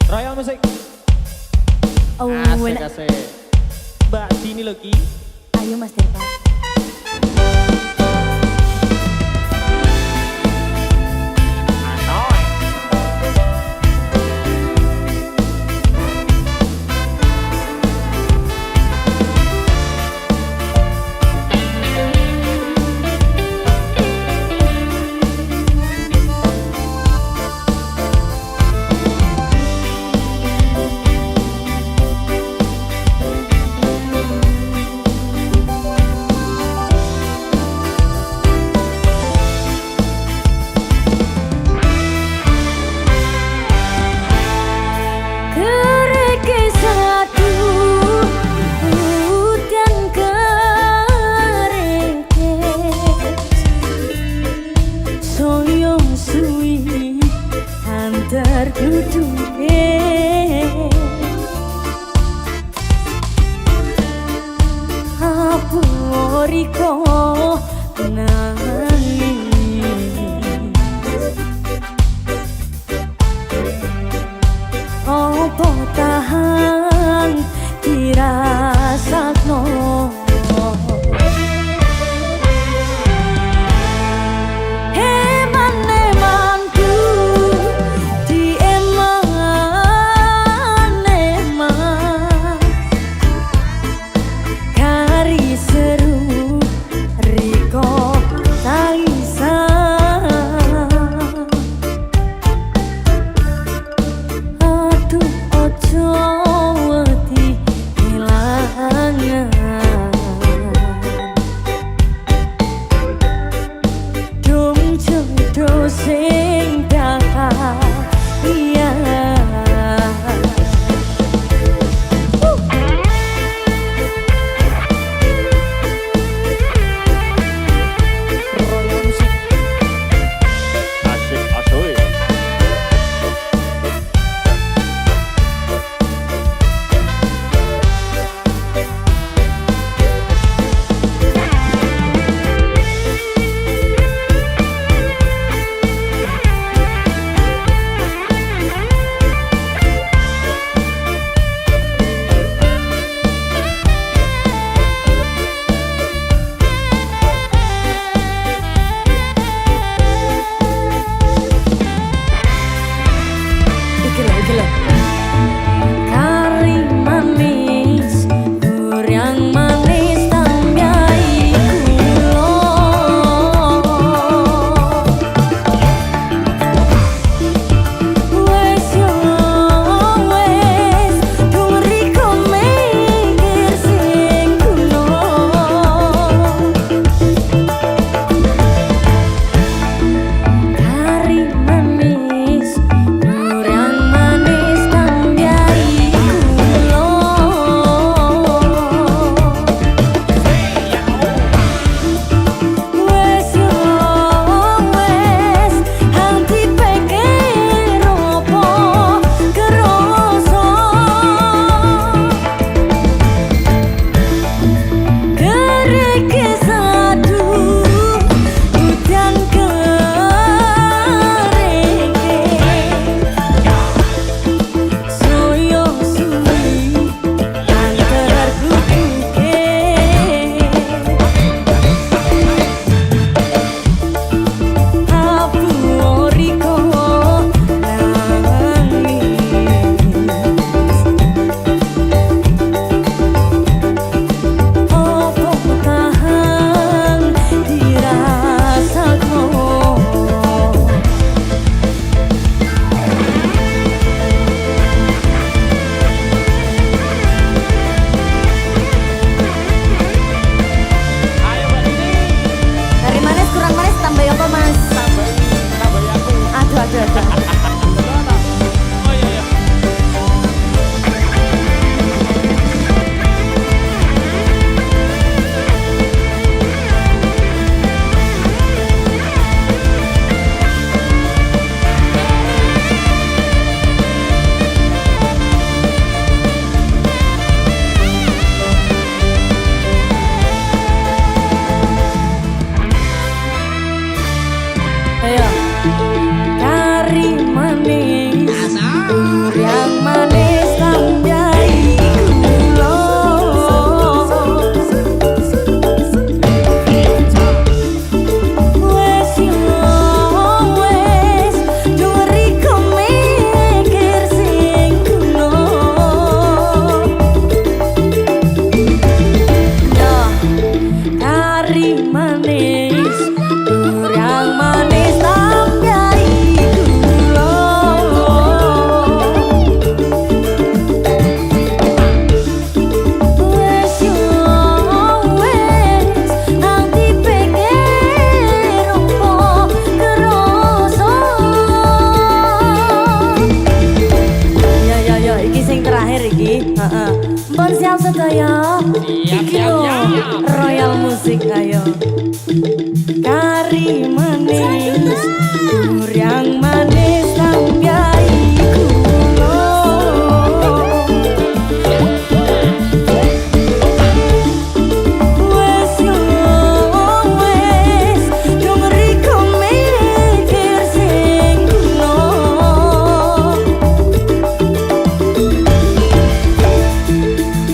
Royal Musik. Oh, Asik asik. Mbak Dini lagi. ayo Mas Dirpa. Terduduke aporiko nangis opo tahan dirasakno sedaya. Siap, Iki siap, lho, siap. Royal Musik ayo. Kari manis, durian manis sampai kulo. Wes yo wes, dong riko mikir sing kulo.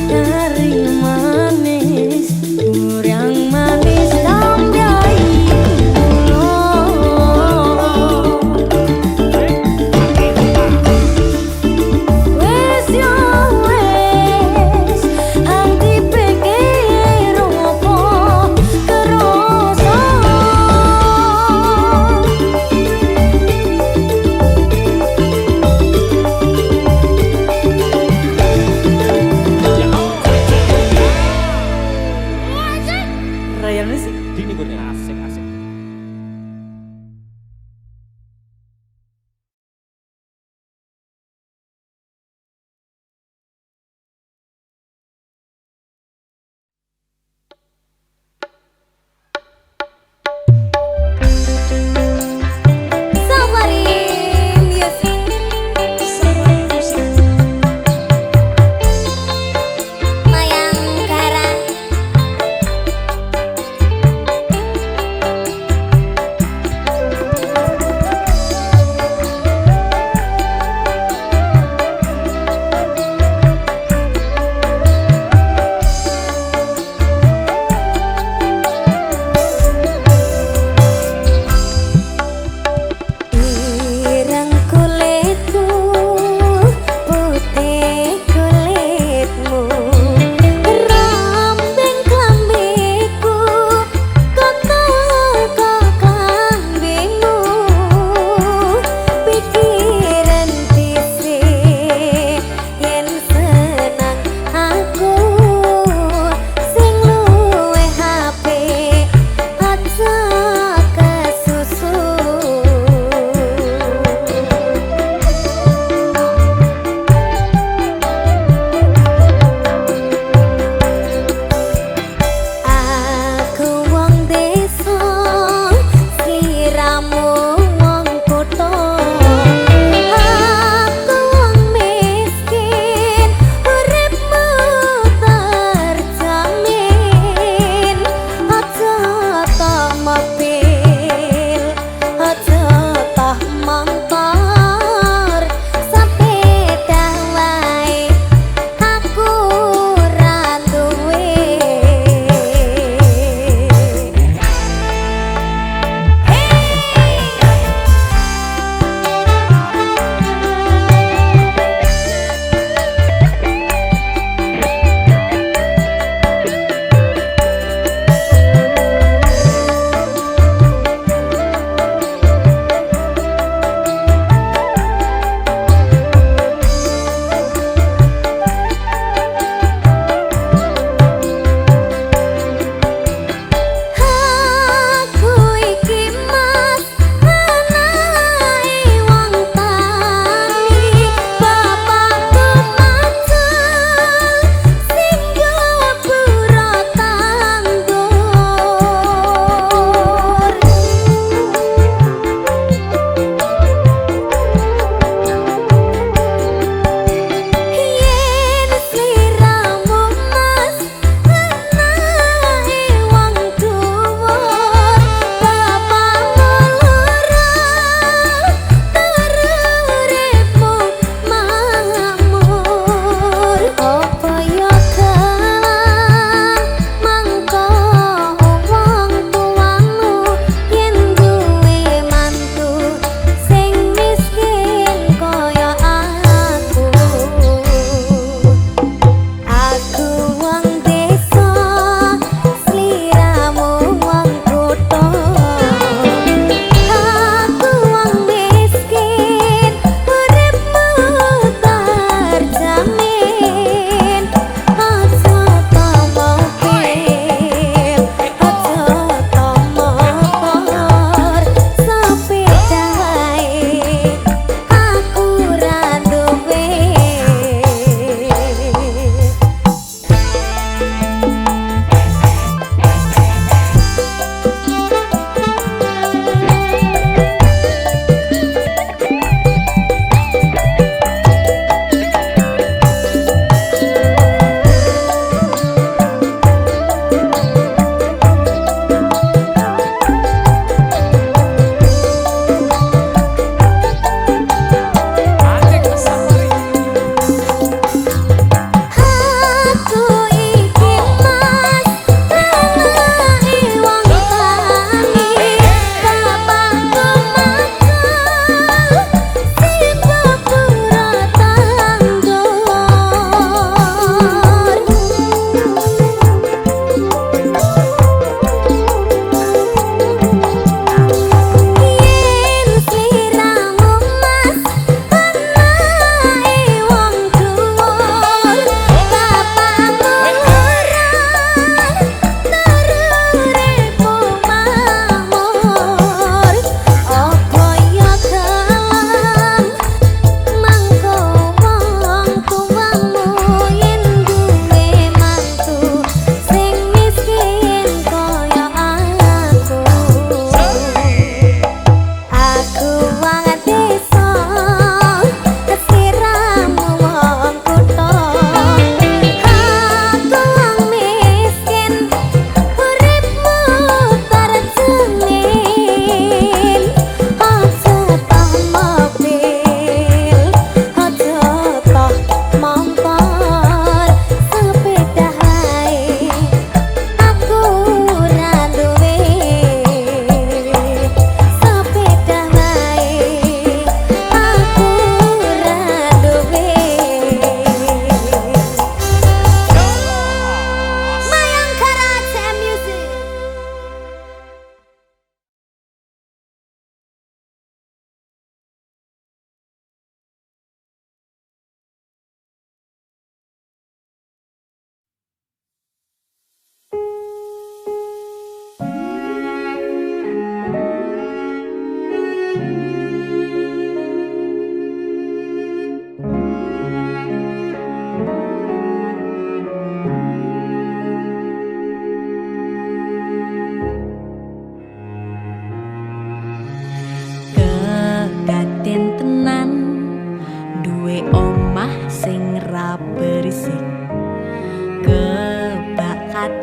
Kari manis, durian manis sampai kulo.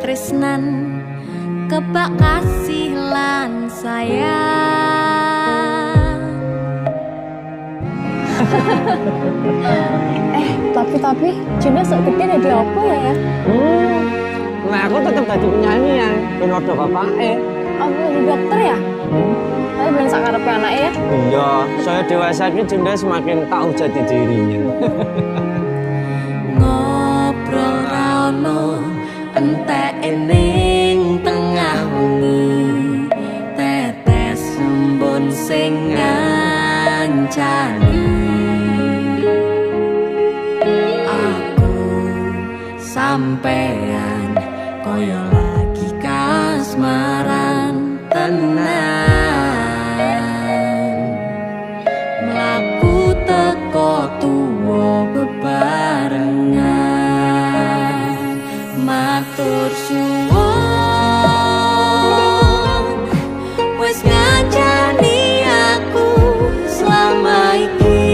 katresnan kebak kasih lan sayang. Tapi Junda sok gede jadi apa ya? Nah aku tetap jadi penyanyi ya, ben waduh bapake. Apa jadi dokter ya? Tapi ben sakarepe anake ya. Iya, saya dewasa ini Junda semakin tahu jati dirinya. Ngobrol rano entek ning tengah wengi, tetes embun sing ngancani. Aku sampean koyo lagi kasmaran tenan, mlaku teko tuwa bebarengan, matur suwun wis ngancani aku selama iki,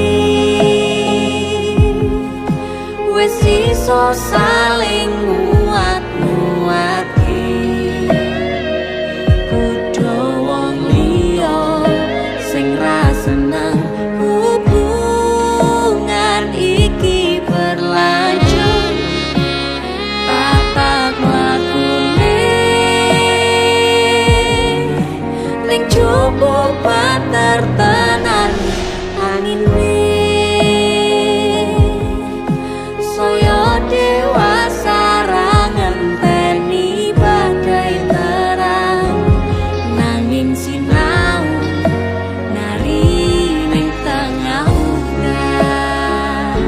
wis iso saling nguat-nguati. Kudu wong liya sing ra seneng hubungan iki berlanjut, tatap lakune ning jupuk patertenan angin saya dewasa ra ngenteni badai terang, nanging sinau nari ning tengah udan.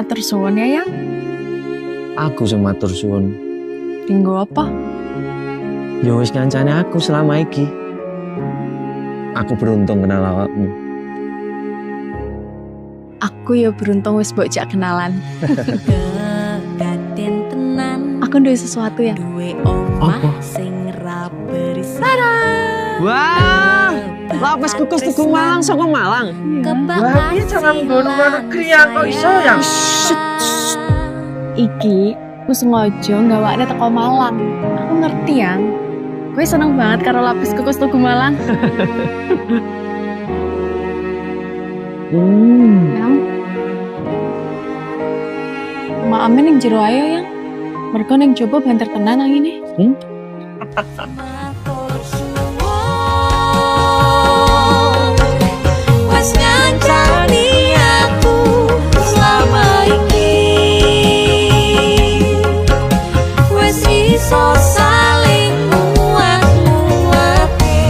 Matur suwun ya, Yang. Aku sing matur suwun. Dinggo apa? Ya wis ngancane aku selama iki. Aku beruntung kenal awakmu. Aku ya beruntung wis mbok jak kenalan. Kedaden tenan Aku duwe sesuatu ya. duwe omah sing ra berisik. Wah, lapis kukus Tugu Malang saka Malang. Wah, Iya jangan nggono negeri yang kok iso ya. Iki aku sengaja nggawakne teko Malang. Aku ngerti Yang. Gue seneng banget karo lapis kukus Tugu Malang. Yang. Mak Amin yang jero ayo Yang. Mereka yang coba banter tenan nang ini. Matur suwun wis ngancani aku selama iki wis iso saling muat-muate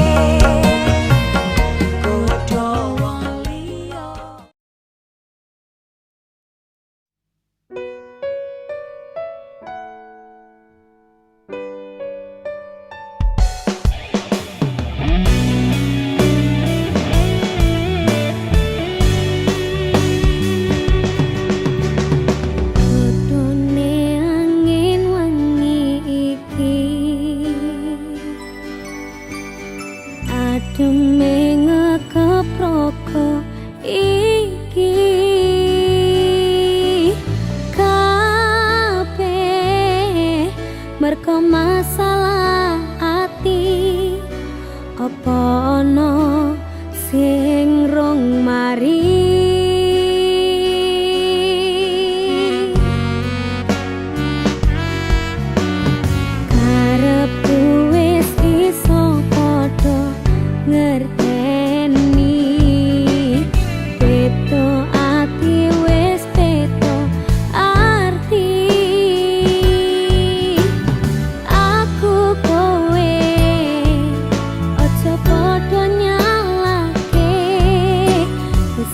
godho wong liya. Godhone angin wengi iki ademe ngekep roko iki kabeh merko masalah ati apa ana sing rong mari. Karepku wis iso padha ngerteni beto ati wis beto arti aku kowe ojo padha nyalahke wis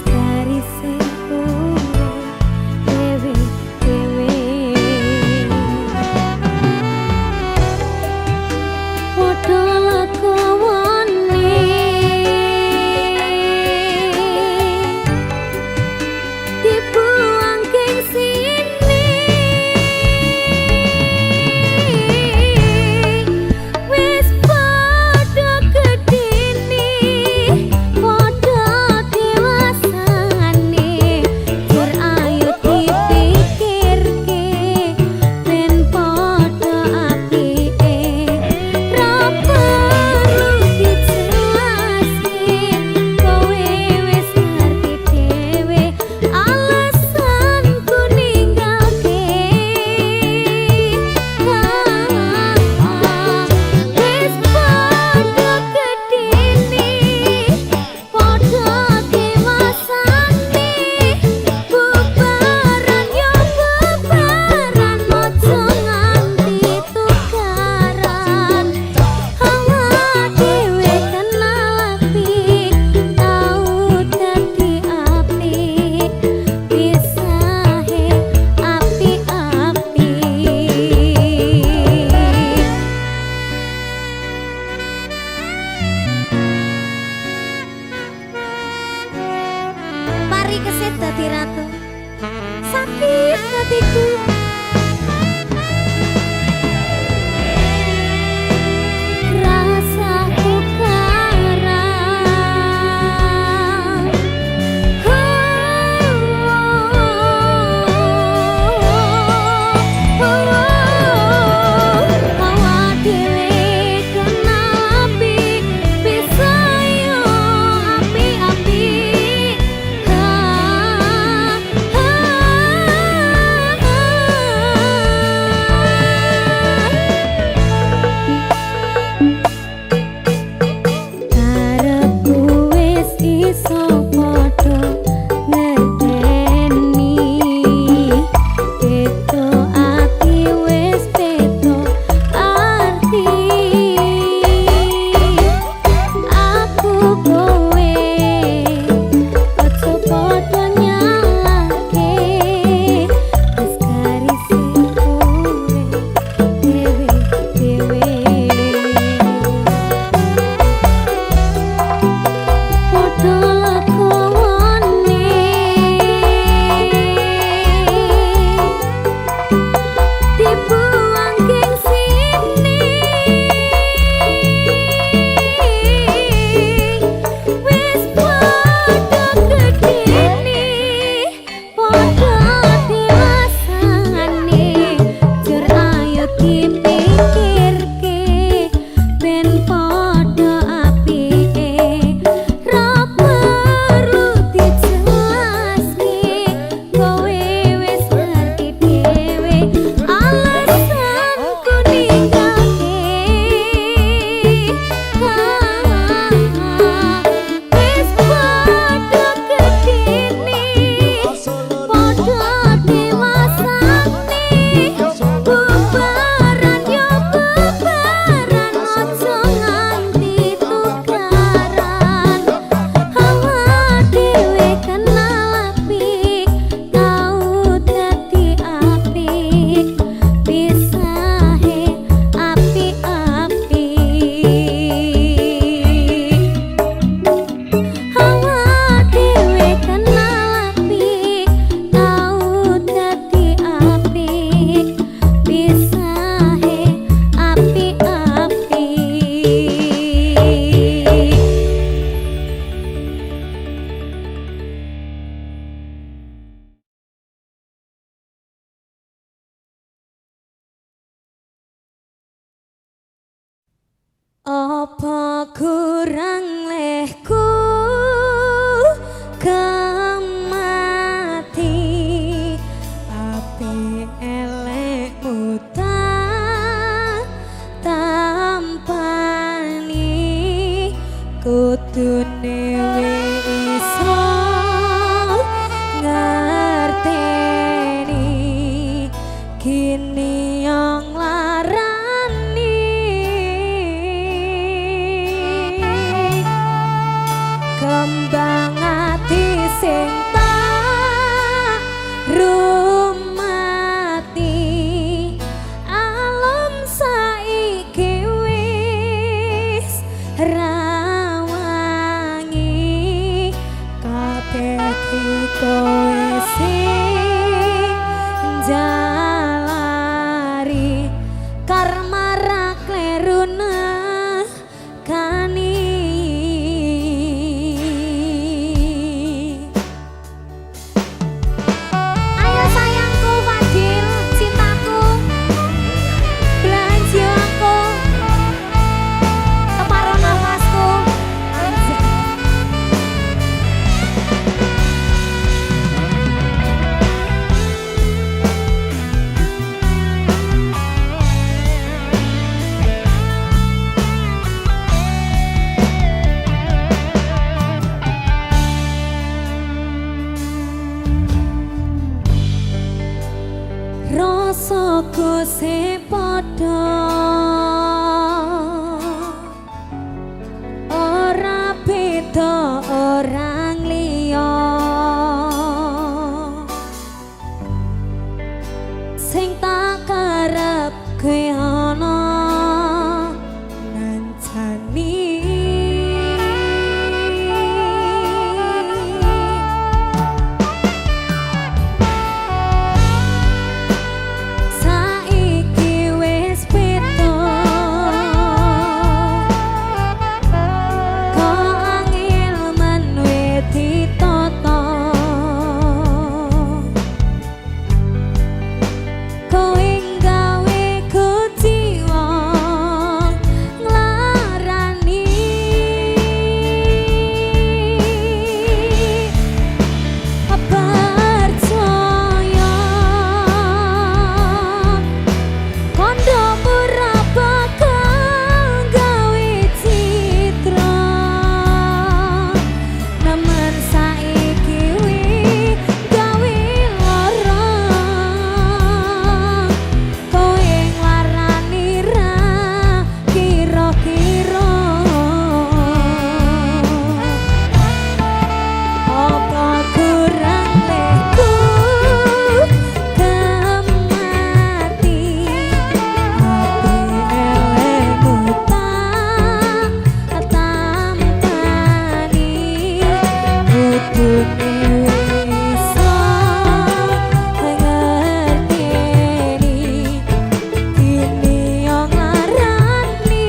Apa kurang lehku kemati api elekmu tak tampani kudune iso ngerteni kini yang larani kembang ati sing tak rumati alam saiki wis rawangi kabeh kowe sing jalari karma ra kleru kani. Ayo sayangku Fadil, cintaku, belanja aku, separuh nafasku. Rasaku sepadha ora beda orang liya sing tak karep kowe ana nancani saiki wis beda kok angel menwe ditata kowe gawe kuciwa nglarani percaya kondo ora bakal gawe citra nemen saiki wis gawe lara kowe nglarani ra kira-kira apa kurang lehku kemati api elekmu tak tampani kudune iso ngerteni kini yang larani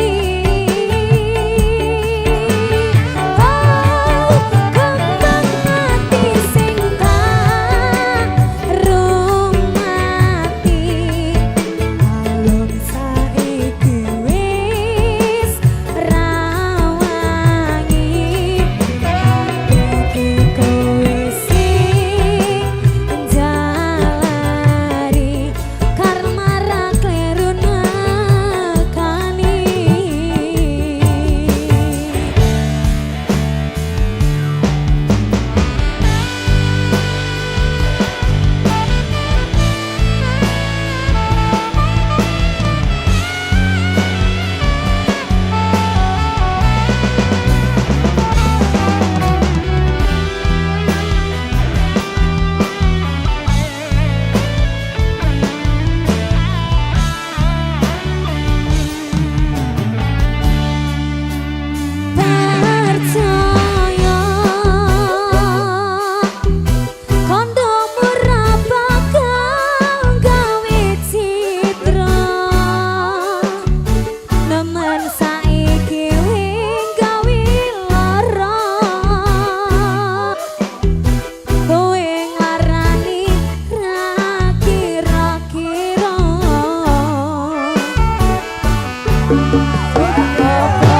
kembang ati sing tak rumati alum saiki wis rawangi kabeh kowe sing jalari karma ra kleru nekani. Percaya kondo ora bakal gawe citra nemen saiki wis gawe lara kowe nglarani ra kira-kira apa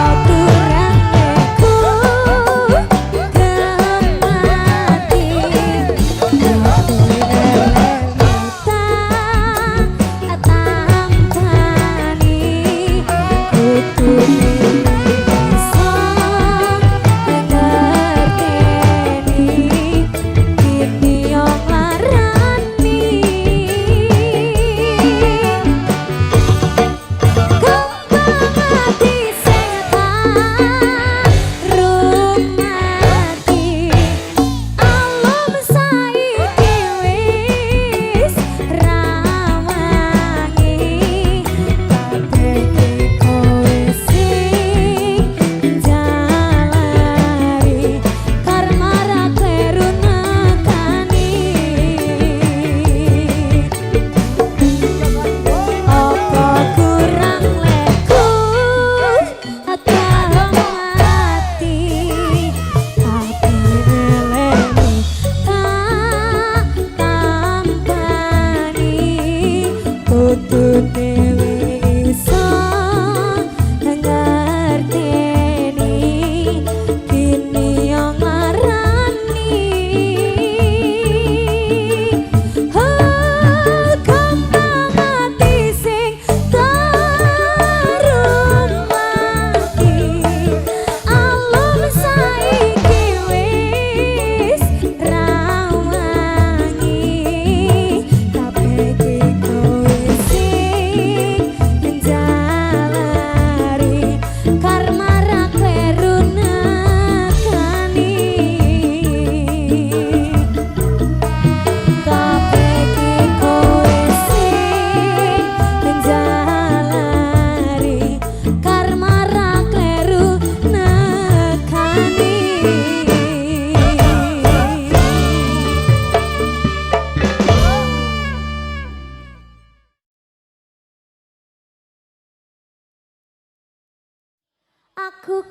Aku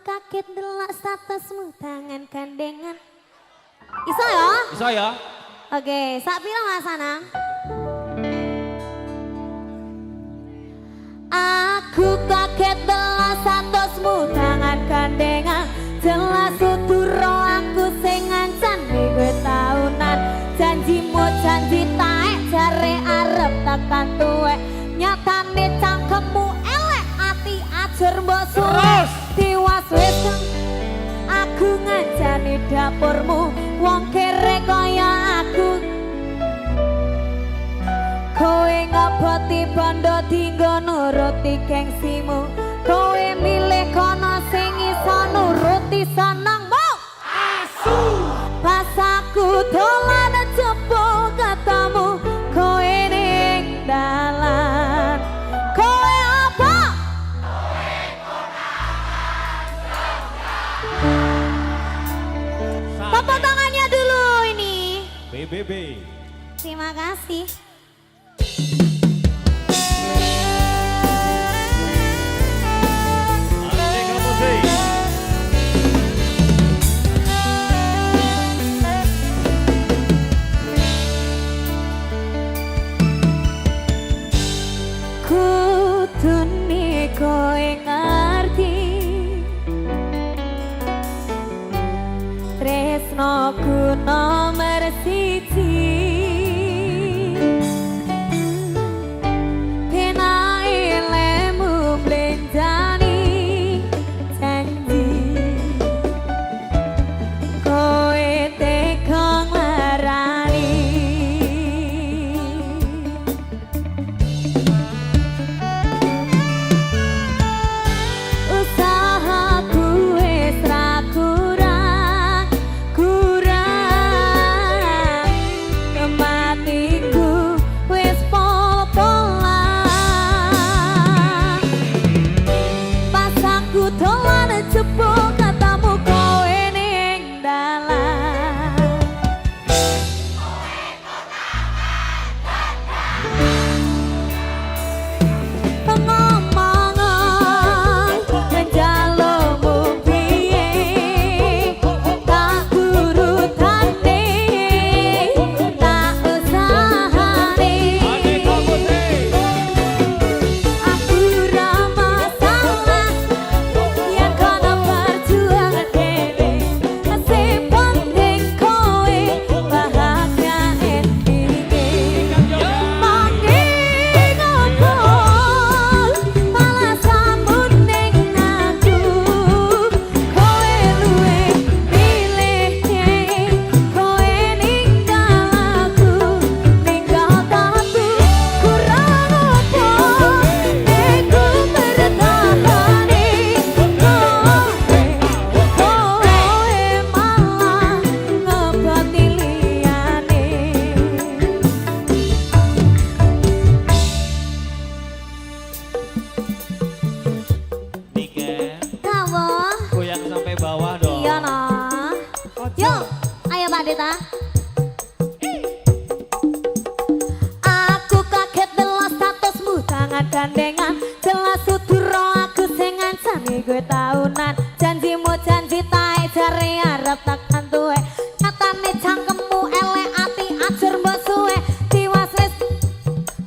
kaget delok statusmu tangan gandengan. Iso ya? Iso ya? Oke, sak pira Mas Anang? Aku kaget delok statusmu tangan gandengan. Jelas uturo aku sing ngancani kowe taunan. Janjimu janji taek jare arep tekan tuwek. Nyatane cangkemmu elek ati ajar mbok suwe. Tiwas wis aku ngancani dapurmu wong kere kaya aku. Kowe ngaboti bondo dinggo nuruti gengsimu. Kowe milih kono sing iso nuruti senengmu. Asu pas aku dolan jebul ketemu kowe ning dalan. Kowe apa? Tepuk tangannya dulu ini. BBB. Terima kasih. Kudune kowe ngerti tresnoku nomor siji. Penae lemu blenjani janji kowe tekong larani. Usahaku wis ra kurang kematiku wis pol-polan. Pas aku dolan jebul katamu kowe ning dalan. Pengomongan menjalukmu piye tak urutane tak usahane. Aku ra masalah yen kono perjuangan dhewe. Sing penting kowe bahagia endinge. Manging opo alasanmu ning aku. Kowe luwih milih kowe ninggal aku. Ninggal aku kurang opo aku bertahane. Kowe malah ngeboti liyane. Nika, Kamu, goyang sampai bawah dong. iya noh. Yuk, ayo Pak Dita. Aku kaget delok statusmu tangan gandengan. Jelas uturo aku sing ngancani kowe taunan. Janjimu janji tae jare arep tekan tuwe. Nyatane cangkemmu elek ati ajar mbok suwe. Tiwas wis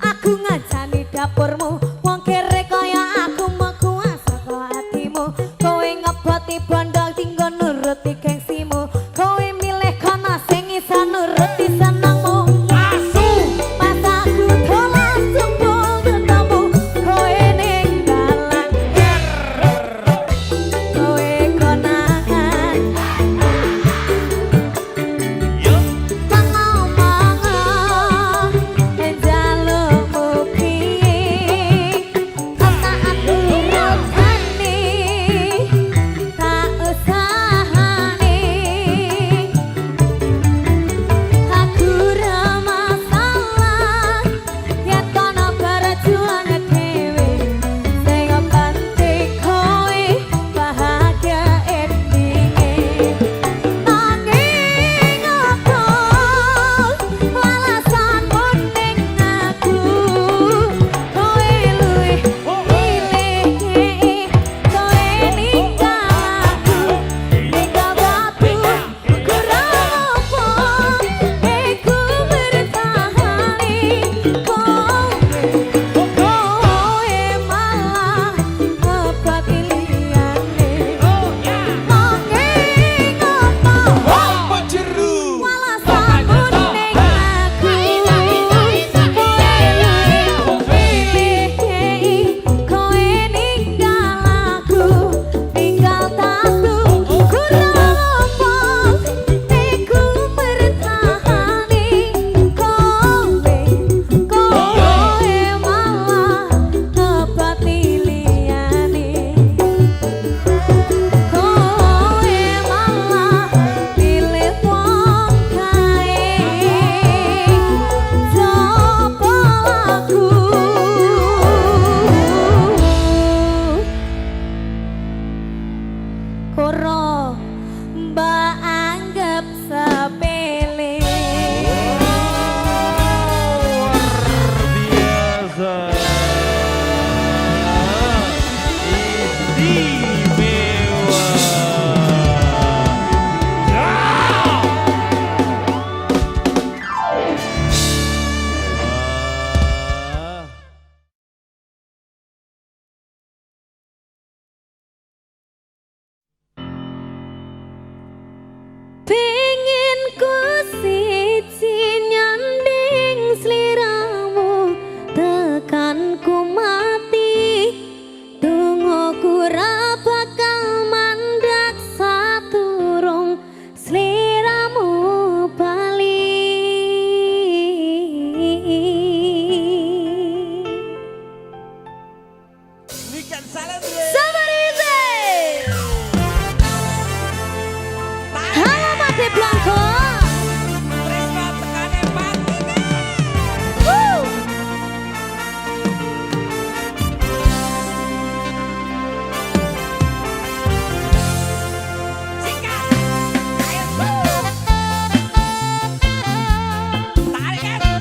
aku ngancani dapurmu wong kere kaya aku meku saka atimu. Kowe ngeboti bondo tinggo nuruti gengsimu. Kowe milih kono sing iso nuruti senengmu. Asu pas aku dolan jebul ketemu kowe ning dalan. Kowe ku siji nyanding sliramu tekan ku mati dongoku ra bakal mandek saturung sliramu bali. Nikan salam Sabarize Halo Mati Blanco. Tresno tekane pati Woo! sikat. Ayo tarik kan.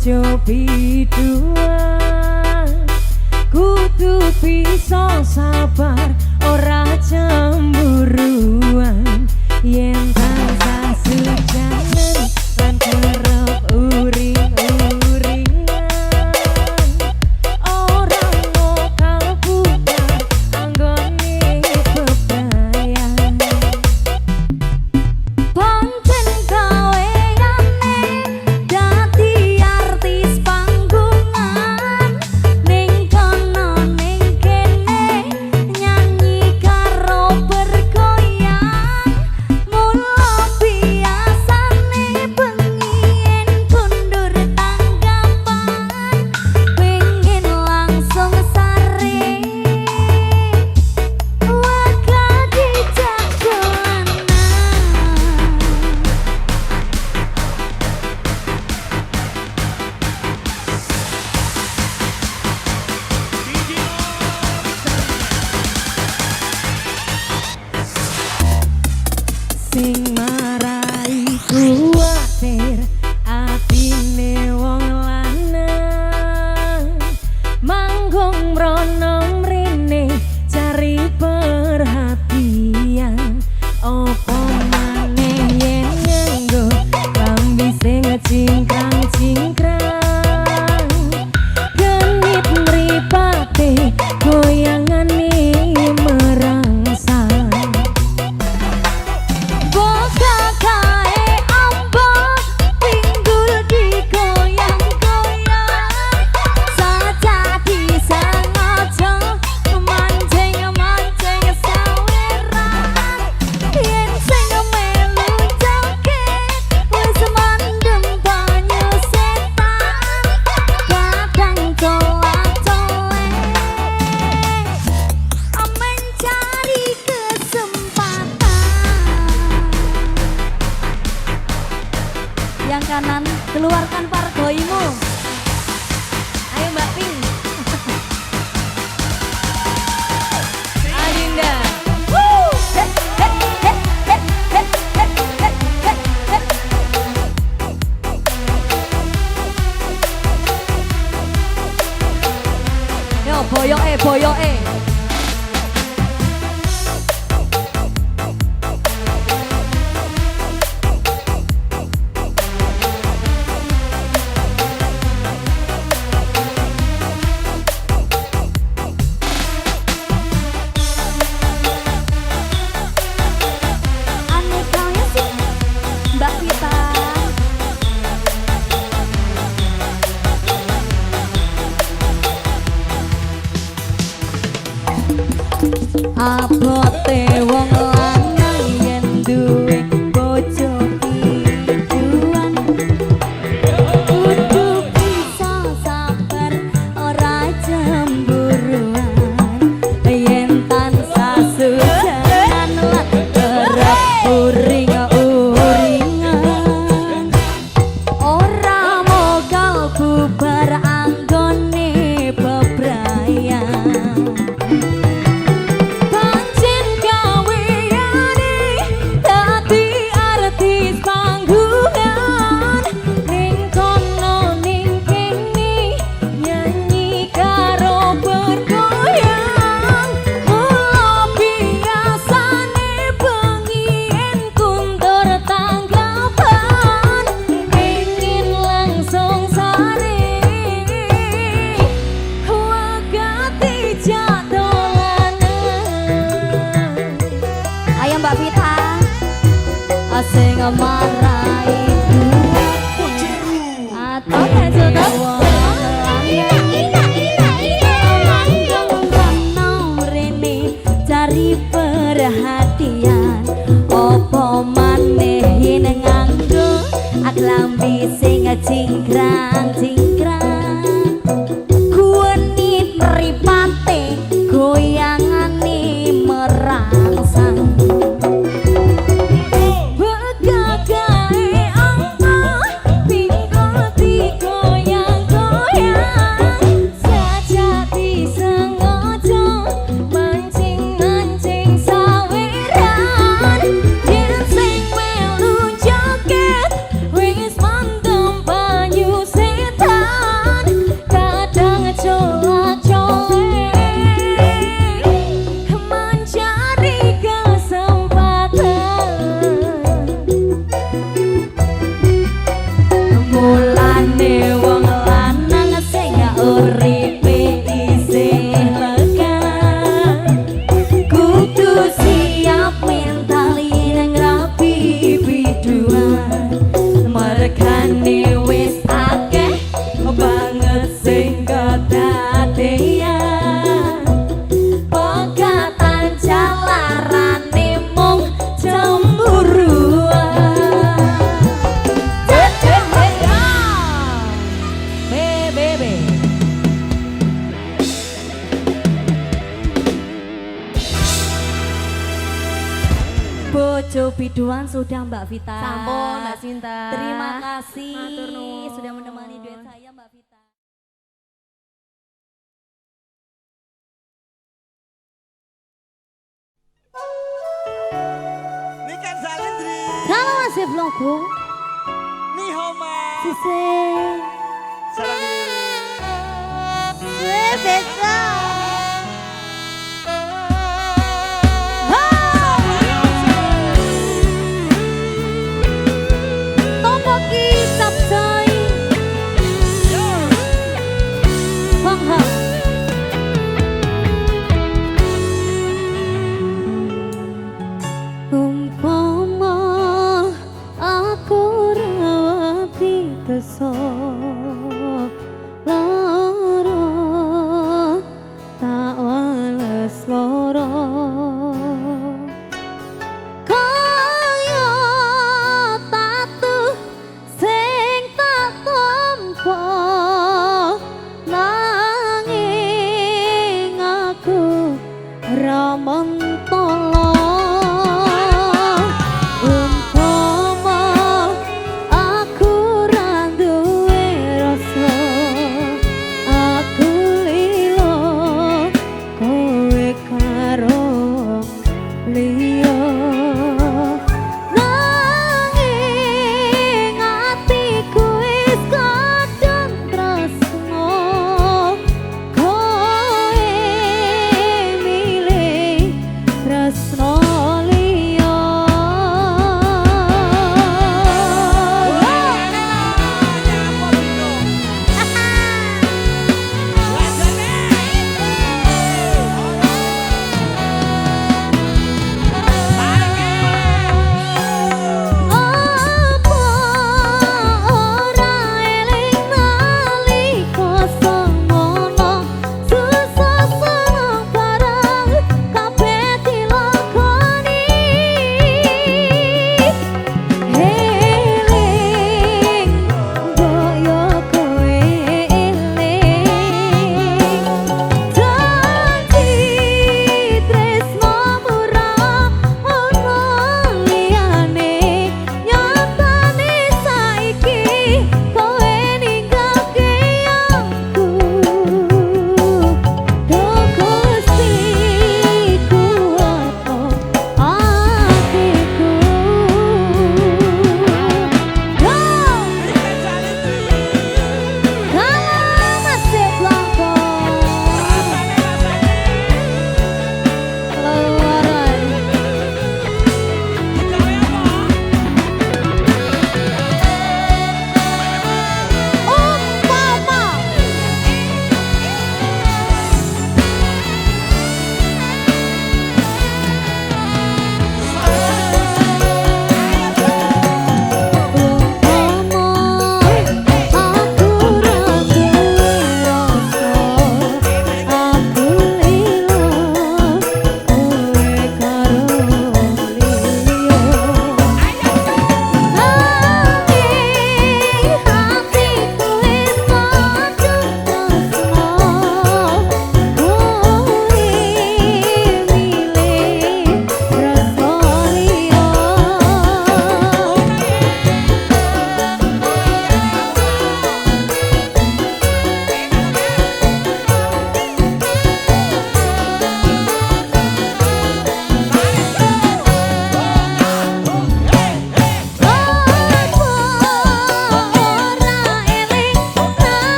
bojo biduan kudu bisa sabar ora cemburuan yen tansah sujanen lan kerep uring-uringan ora lokal bukan anggone bebrayan pancen gaweane dadi artis panggungan ning kono ning kene nyanyi karo bergoyang mula biasane bengi yen kundur tanggapan pengen langsung sare waga dijak dolanan sing marai kuwatir atine wong lanang manggung mrono mrene cari perhatian opo maneh yen nganggo lambi sing cingkrang-cingkrang genit mripate goyangane merangsang boga kae ambo pinggul digoyang-goyang saja disengaja mancing-mancing saweran yen sing melu joget wis mandem banyu setan kadang colak-colek mencari kesempatan yang kanan keluarkan pargoimu ayo Mbak Pink Adinda Woo! Het, het, het, het, het, het, het, het, het. Yo boyoke aneka ya sih Mbak Vita abote wong lanang yen duwe bojo biduan kudu bisa sabar ora cemburuan yen tansah sujanan lan kerep uring-uringan ora mogal bubar anggone bebrayan pancen gaweane dadi artis panggungan ning kono ning kene nyanyi karo bergoyang mula biasane bengi yen kundur tanggapan pengen langsung sare wagati jak dolanan ayo Mbak Vita asing marai atau sudah cari perhatian opo maneh yen nganggo aklambi sing cingkrang-cingkrang kuwenit mripate goyangane merangsang begaga biduan sudah Mbak Vita. Sampun Mbak Sinta. Terima kasih Matur nuwun. sudah menemani duet saya Mbak Vita. Niken Salendri. Kalau masih vlogku, Nihoma. sisi Salam. beda. Topo kicap coy. Bang ha. Umpama aku rawati kesel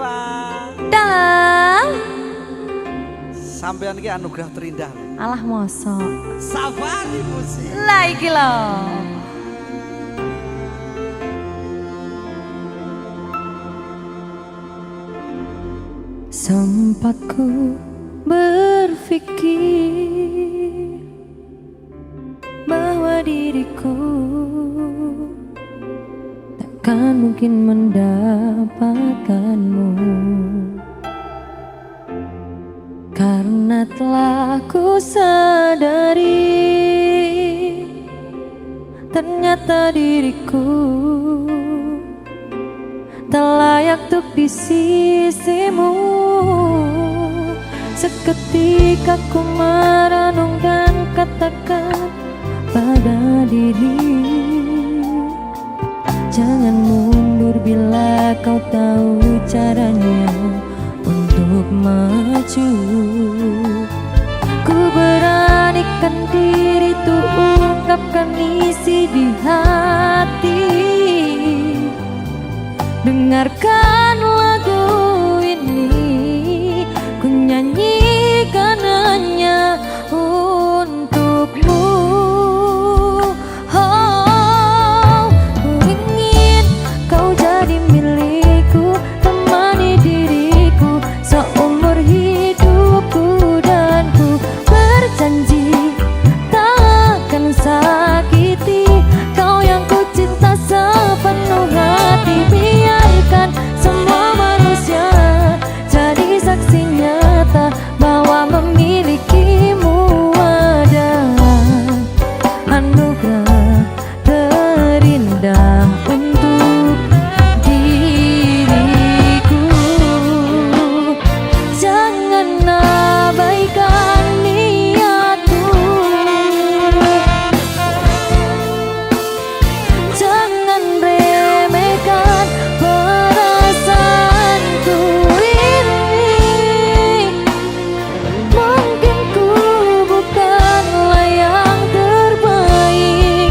Diva. Dalam Sampean iki anugerah terindah. alah mosok. Safari Musik. Lah iki lho. Sempat ku berpikir bahwa diriku takkan mungkin mendapatkanmu, karena telah ku sadari ternyata diriku tak layak untuk di sisimu. Seketika ku merenungkan katakan pada diri, jangan mundur bila kau tahu caranya untuk maju. Ku beranikan diri tuh ungkapkan isi di hati. Dengarkan lagu ini, ku nyanyikan hanya untukmu. Oh, ku ingin kau jadi milikku, temani diriku seumur hidupku, dan ku berjanji takkan sakiti kau yang ku cinta sepenuh hati. Biarkan semua manusia jadi saksi nyata bahwa memilikimu adalah anugerah terindah untuk diriku. Jangan abaikan niatku, jangan remehkan perasaanku ini. Mungkin ku bukanlah yang terbaik,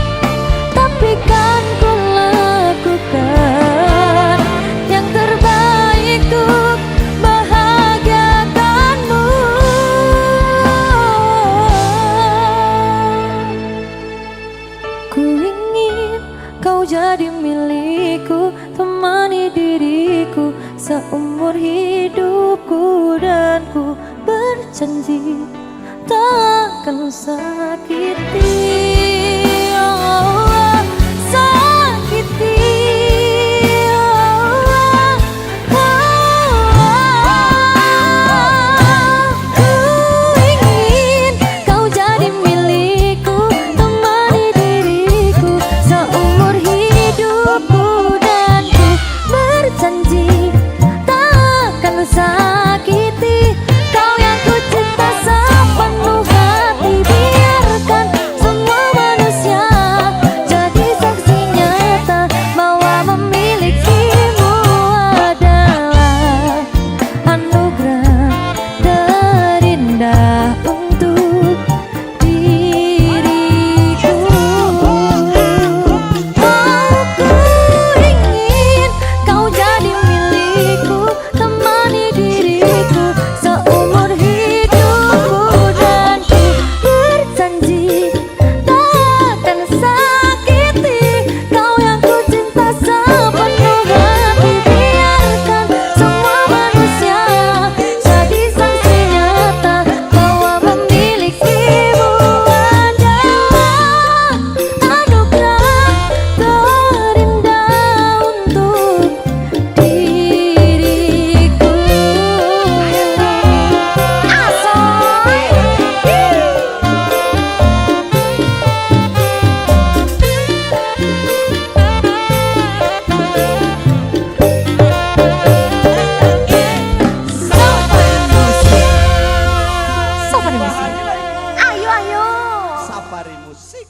tapi kan ku lakukan yang terbaik untuk bahagiakanmu. Ku ingin kau jadi milikku, temani diriku seumur hidupku, dan ku berjanji takkan sakiti, oh, sakiti, oh, ku ingin kau jadi milikku, temani diriku seumur hidupku, dan ku berjanji takkan sakiti kau yang ku cinta sepenuh hati. Biarkan semua manusia jadi saksi nyata bahwa memilikimu adalah anugerah terindah untuk diriku. Aku ingin kau jadi milikku, temani diriku seumur hidupku, dan ku berjanji takkan sakiti kau yang ku cinta sepenuh hati. Biarkan semua manusia jadi saksi nyata bahwa memilikimu adalah anugerah terindah untuk diriku. Asoy. Safari Musik. Ayo, ayo. Safari Musik.